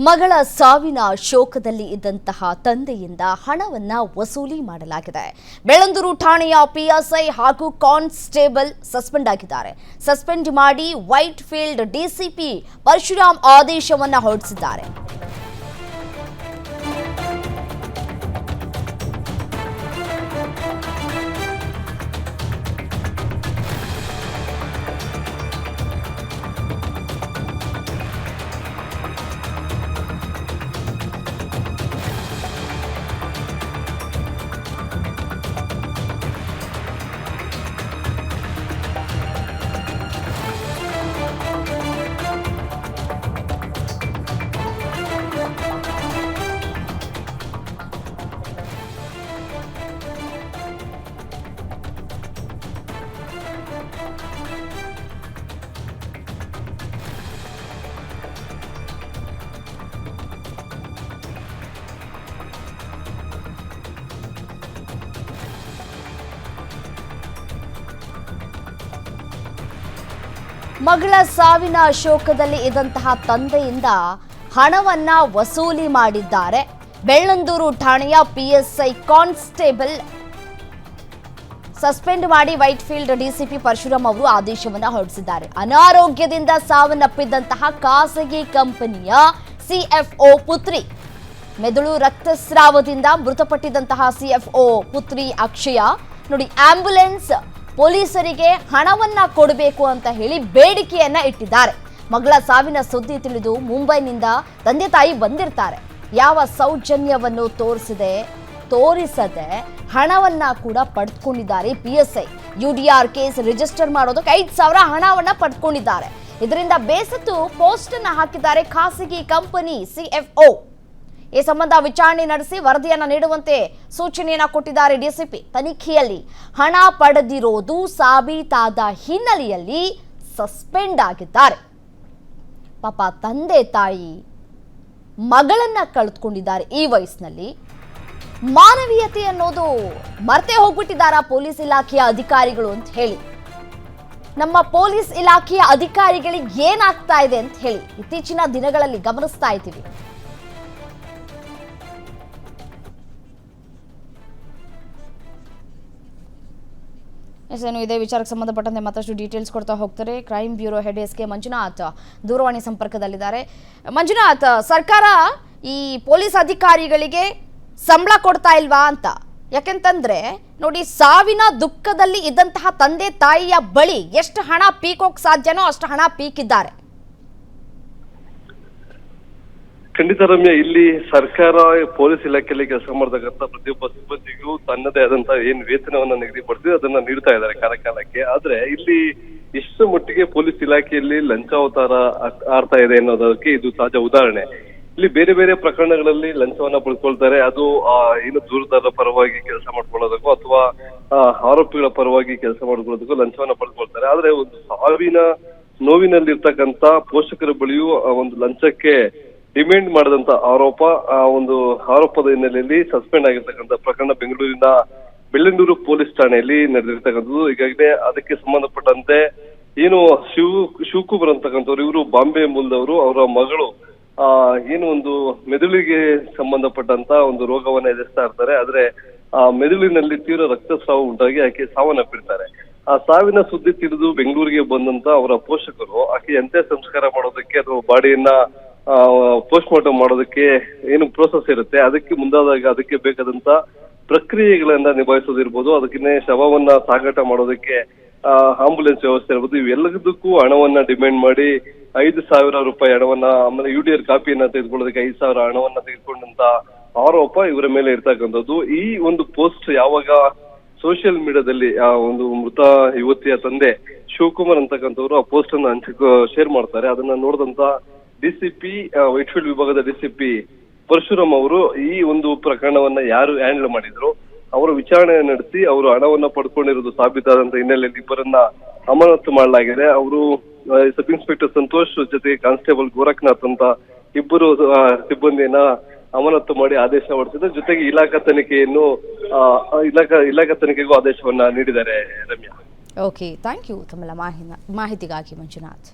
ಮಗಳ ಸಾವಿನ ಶೋಕದಲ್ಲಿ ಇದ್ದಂತಹ ತಂದೆಯಿಂದ ಹಣವನ್ನ ವಸೂಲಿ ಮಾಡಲಾಗಿದೆ. ಬೆಳ್ಳಂದೂರು ಠಾಣೆಯ ಪಿಎಸ್ಐ ಹಾಗೂ ಕಾನ್ಸ್ಟೇಬಲ್ ಸಸ್ಪೆಂಡ್ ಆಗಿದ್ದಾರೆ. ಸಸ್ಪೆಂಡ್ ಮಾಡಿ ವೈಟ್ ಫೀಲ್ಡ್ ಡಿಸಿಪಿ ಪರಶುರಾಮ್ ಆದೇಶವನ್ನ ಹೊರಡಿಸಿದ್ದಾರೆ. ಮಗಳ ಸಾವಿನ ಶೋಕದಲ್ಲಿ ಇದ್ದಂತಹ ತಂದೆಯಿಂದ ಹಣವನ್ನ ವಸೂಲಿ ಮಾಡಿದ್ದಾರೆ. ಬೆಳ್ಳಂದೂರು ಠಾಣೆಯ ಪಿಎಸ್ಐ ಕಾನ್ಸ್ಟೇಬಲ್ ಸಸ್ಪೆಂಡ್ ಮಾಡಿ ವೈಟ್ ಫೀಲ್ಡ್ ಡಿಸಿಪಿ ಪರಶುರಾಮ್ ಅವರು ಆದೇಶವನ್ನ ಹೊರಡಿಸಿದ್ದಾರೆ. ಅನಾರೋಗ್ಯದಿಂದ ಸಾವನ್ನಪ್ಪಿದ್ದಂತಹ ಖಾಸಗಿ ಕಂಪನಿಯ ಸಿಎಫ್ಒ ಪುತ್ರಿ, ಮೆದುಳು ರಕ್ತಸ್ರಾವದಿಂದ ಮೃತಪಟ್ಟಿದ್ದಂತಹ ಸಿಎಫ್ಒ ಪುತ್ರಿ ಅಕ್ಷಯ ನೋಡಿ, ಆಂಬ್ಯುಲೆನ್ಸ್ ಪೊಲೀಸರಿಗೆ ಹಣವನ್ನ ಕೊಡಬೇಕು ಅಂತ ಹೇಳಿ ಬೇಡಿಕೆಯನ್ನ ಇಟ್ಟಿದ್ದಾರೆ. ಮಗಳ ಸಾವಿನ ಸುದ್ದಿ ತಿಳಿದು ಮುಂಬೈನಿಂದ ತಂದೆ ತಾಯಿ ಬಂದಿರ್ತಾರೆ. ಯಾವ ಸೌಜನ್ಯವನ್ನು ತೋರಿಸದೆ ಹಣವನ್ನ ಕೂಡ ಪಡೆದುಕೊಂಡಿದ್ದಾರೆ. ಪಿಎಸ್ಐ ಯುಡಿಆರ್ ಕೇಸ್ ರಿಜಿಸ್ಟರ್ ಮಾಡೋದಕ್ಕೆ 5,000 ಹಣವನ್ನ ಪಡೆದುಕೊಂಡಿದ್ದಾರೆ. ಇದರಿಂದ ಬೇಸತ್ತು ಪೋಸ್ಟ್ ಅನ್ನ ಹಾಕಿದ್ದಾರೆ ಖಾಸಗಿ ಕಂಪನಿ ಸಿಎಫ್ಒ. ಈ ಸಂಬಂಧ ವಿಚಾರಣೆ ನಡೆಸಿ ವರದಿಯನ್ನ ನೀಡುವಂತೆ ಸೂಚನೆಯನ್ನ ಕೊಟ್ಟಿದ್ದಾರೆ ಡಿಸಿಪಿ. ತನಿಖೆಯಲ್ಲಿ ಹಣ ಪಡೆದಿರೋದು ಸಾಬೀತಾದ ಹಿನ್ನೆಲೆಯಲ್ಲಿ ಸಸ್ಪೆಂಡ್ ಆಗಿದ್ದಾರೆ. ಪಾಪ ತಂದೆ ತಾಯಿ ಮಗಳನ್ನ ಕಳೆದುಕೊಂಡಿದ್ದಾರೆ. ಈ ವಯಸ್ಸಿನಲ್ಲಿ ಮಾನವೀಯತೆ ಅನ್ನೋದು ಮರ್ತೆ ಹೋಗ್ಬಿಟ್ಟಿದ್ದಾರ ಪೊಲೀಸ್ ಇಲಾಖೆಯ ಅಧಿಕಾರಿಗಳು ಅಂತ ಹೇಳಿ, ನಮ್ಮ ಪೊಲೀಸ್ ಇಲಾಖೆಯ ಅಧಿಕಾರಿಗಳಿಗೆ ಏನಾಗ್ತಾ ಇದೆ ಅಂತ ಹೇಳಿ ಇತ್ತೀಚಿನ ದಿನಗಳಲ್ಲಿ ಗಮನಿಸ್ತಾ ಇದ್ದೀವಿ. ಇದೇ ವಿಚಾರಕ್ಕೆ ಸಂಬಂಧಪಟ್ಟಂತೆ ಮತ್ತಷ್ಟು ಡೀಟೇಲ್ಸ್ ಕೊಡ್ತಾ ಹೋಗ್ತಾರೆ crime bureau head S K Manjunath ದೂರವಾಣಿ ಸಂಪರ್ಕದಲ್ಲಿದ್ದಾರೆ. ಮಂಜುನಾಥ್, ಸರ್ಕಾರ ಈ ಪೊಲೀಸ್ ಅಧಿಕಾರಿಗಳಿಗೆ ಸಂಬಳ ಕೊಡ್ತಾ ಇಲ್ವಾ ಅಂತ, ಯಾಕೆಂತಂದ್ರೆ ನೋಡಿ, ಸಾವಿನ ದುಃಖದಲ್ಲಿ ಇದ್ದಂತಹ ತಂದೆ ತಾಯಿಯ ಬಳಿ ಎಷ್ಟು ಹಣ ಪೀಕೋಕ್ ಸಾಧ್ಯನೋ ಅಷ್ಟು ಹಣ ಪೀಕಿದ್ದಾರೆ. ಖಂಡಿತ ರಮ್ಯ, ಇಲ್ಲಿ ಸರ್ಕಾರ ಪೊಲೀಸ್ ಇಲಾಖೆಯಲ್ಲಿ ಕೆಲಸ ಮಾಡತಕ್ಕಂಥ ಪ್ರತಿಯೊಬ್ಬ ಸಿಬ್ಬಂದಿಗೂ ತನ್ನದೇ ಆದಂತಹ ಏನ್ ವೇತನವನ್ನ ನಿಗದಿಪಡಿಸಿ ಅದನ್ನ ನೀಡ್ತಾ ಇದ್ದಾರೆ ಕಾಲಕಾಲಕ್ಕೆ. ಆದ್ರೆ ಇಲ್ಲಿ ಎಷ್ಟು ಮಟ್ಟಿಗೆ ಪೊಲೀಸ್ ಇಲಾಖೆಯಲ್ಲಿ ಲಂಚಾವತಾರ ಆಡ್ತಾ ಇದೆ ಅನ್ನೋದಕ್ಕೆ ಇದು ಸಹಜ ಉದಾಹರಣೆ. ಇಲ್ಲಿ ಬೇರೆ ಬೇರೆ ಪ್ರಕರಣಗಳಲ್ಲಿ ಲಂಚವನ್ನ ಪಡೆದುಕೊಳ್ತಾರೆ. ಅದು ಏನು ದೂರದಾರರ ಪರವಾಗಿ ಕೆಲಸ ಮಾಡ್ಕೊಳ್ಳೋದಕ್ಕೂ ಅಥವಾ ಆರೋಪಿಗಳ ಪರವಾಗಿ ಕೆಲಸ ಮಾಡ್ಕೊಳ್ಳೋದಕ್ಕೂ ಲಂಚವನ್ನ ಪಡೆದುಕೊಳ್ತಾರೆ. ಆದ್ರೆ ಒಂದು ಸಾವಿನ ನೋವಿನಲ್ಲಿರ್ತಕ್ಕಂಥ ಪೋಷಕರ ಬಳಿಯೂ ಒಂದು ಲಂಚಕ್ಕೆ ಡಿಮ್ಯಾಂಡ್ ಮಾಡಿದಂತ ಒಂದು ಆರೋಪದ ಹಿನ್ನೆಲೆಯಲ್ಲಿ ಸಸ್ಪೆಂಡ್ ಆಗಿರ್ತಕ್ಕಂಥ ಪ್ರಕರಣ ಬೆಂಗಳೂರಿನ ಬೆಳ್ಳಂದೂರು ಪೊಲೀಸ್ ಠಾಣೆಯಲ್ಲಿ ನಡೆದಿರ್ತಕ್ಕಂಥದ್ದು. ಈಗಾಗಲೇ ಅದಕ್ಕೆ ಸಂಬಂಧಪಟ್ಟಂತೆ ಏನು ಶಿವಕುಮಾರ್ ಅಂತಕ್ಕಂಥವ್ರು, ಇವರು ಬಾಂಬೆ ಮೂಲದವರು. ಅವರ ಮಗಳು ಏನು ಒಂದು ಮೆದುಳಿಗೆ ಸಂಬಂಧಪಟ್ಟಂತ ಒಂದು ರೋಗವನ್ನ ಎದುರಿಸ್ತಾ ಇರ್ತಾರೆ. ಆದ್ರೆ ಆ ಮೆದುಳಿನಲ್ಲಿ ತೀವ್ರ ರಕ್ತಸ್ರಾವ ಉಂಟಾಗಿ ಆಕೆ ಸಾವನ್ನಪ್ಪಿರ್ತಾರೆ. ಆ ಸಾವಿನ ಸುದ್ದಿ ತಿಳಿದು ಬೆಂಗಳೂರಿಗೆ ಬಂದಂತ ಅವರ ಪೋಷಕರು ಆಕೆ ಅಂತ್ಯ ಸಂಸ್ಕಾರ ಮಾಡೋದಕ್ಕೆ ಅಥವಾ ಬಾಡಿಯನ್ನ ಪೋಸ್ಟ್ ಮಾರ್ಟಮ್ ಮಾಡೋದಕ್ಕೆ ಏನು ಪ್ರೋಸೆಸ್ ಇರುತ್ತೆ ಅದಕ್ಕೆ ಮುಂದಾದಾಗ ಅದಕ್ಕೆ ಬೇಕಾದಂತ ಪ್ರಕ್ರಿಯೆಗಳನ್ನ ನಿಭಾಯಿಸೋದಿರ್ಬೋದು, ಅದಕ್ಕೆ ಶವವನ್ನ ಸಾಗಾಟ ಮಾಡೋದಕ್ಕೆ ಆಂಬುಲೆನ್ಸ್ ವ್ಯವಸ್ಥೆ ಇರ್ಬೋದು, ಇವೆಲ್ಲದಕ್ಕೂ ಹಣವನ್ನ ಡಿಮ್ಯಾಂಡ್ ಮಾಡಿ 5,000 ರೂಪಾಯಿ ಹಣವನ್ನ, ಆಮೇಲೆ ಯುಡಿಆರ್ ಕಾಪಿಯನ್ನ ತೆಗೆದುಕೊಳ್ಳೋದಕ್ಕೆ 5,000 ಹಣವನ್ನ ತೆಗೆದುಕೊಂಡಂತ ಆರೋಪ ಇವರ ಮೇಲೆ ಇರ್ತಕ್ಕಂಥದ್ದು. ಈ ಒಂದು ಪೋಸ್ಟ್ ಯಾವಾಗ ಸೋಷಿಯಲ್ ಮೀಡಿಯಾದಲ್ಲಿ ಒಂದು ಮೃತ ಯುವತಿಯ ತಂದೆ ಶಿವಕುಮಾರ್ ಅಂತಕ್ಕಂಥವ್ರು ಆ ಪೋಸ್ಟ್ ಅನ್ನ ಶೇರ್ ಮಾಡ್ತಾರೆ. ಅದನ್ನ ನೋಡಿದಂತ ಡಿಸಿಪಿ ವೈಟ್ ಫೀಲ್ಡ್ ವಿಭಾಗದ ಡಿಸಿಪಿ ಪರಶುರಾಮ್ ಅವರು ಈ ಒಂದು ಪ್ರಕರಣವನ್ನ ಯಾರು ಹ್ಯಾಂಡಲ್ ಮಾಡಿದ್ರು ಅವರ ವಿಚಾರಣೆ ನಡೆಸಿ ಅವರು ಹಣವನ್ನ ಪಡ್ಕೊಂಡಿರೋದು ಸಾಬೀತಾದಂತ ಹಿನ್ನೆಲೆಯಲ್ಲಿ ಇಬ್ಬರನ್ನ ಅಮಾನತು ಮಾಡಲಾಗಿದೆ. ಅವರು ಸಬ್ ಇನ್ಸ್ಪೆಕ್ಟರ್ ಸಂತೋಷ್ ಜೊತೆಗೆ ಕಾನ್ಸ್ಟೇಬಲ್ ಗೋರಖನಾಥ್ ಅಂತ ಇಬ್ಬರು ಸಿಬ್ಬಂದಿಯನ್ನ ಅಮಾನತು ಮಾಡಿ ಆದೇಶ ಹೊರಡಿಸಿದ್ರು. ಜೊತೆಗೆ ಇಲಾಖಾ ತನಿಖೆಗೂ ಆದೇಶವನ್ನ ನೀಡಿದ್ದಾರೆ. ರಮ್ಯಾ, ಓಕೆ, ಥ್ಯಾಂಕ್ ಯು ತಮ್ಮೆಲ್ಲ ಮಾಹಿತಿಗಾಗಿ ಮಂಜುನಾಥ್.